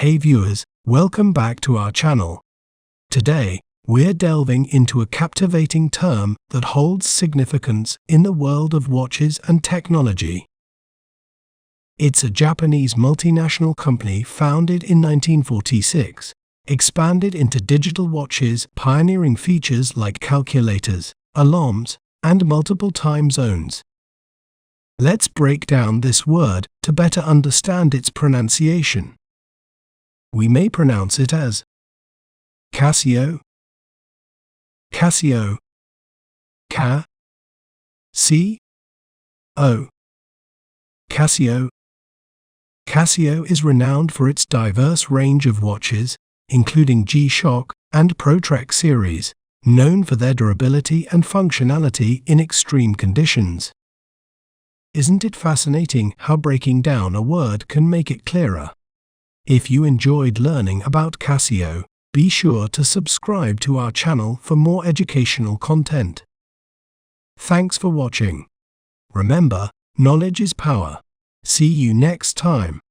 Hey viewers, welcome back to our channel. Today, we're delving into a captivating term that holds significance in the world of watches and technology. It's a Japanese multinational company founded in 1946, expanded into digital watches, pioneering features like calculators, alarms, and multiple time zones. Let's break down this word to better understand its pronunciation. We may pronounce it as Casio, Casio, Ca, C, O. Casio. Casio is renowned for its diverse range of watches, including G-Shock and Pro-Trek series, known for their durability and functionality in extreme conditions. Isn't it fascinating how breaking down a word can make it clearer? If you enjoyed learning about Casio, be sure to subscribe to our channel for more educational content. Thanks for watching. Remember, knowledge is power. See you next time.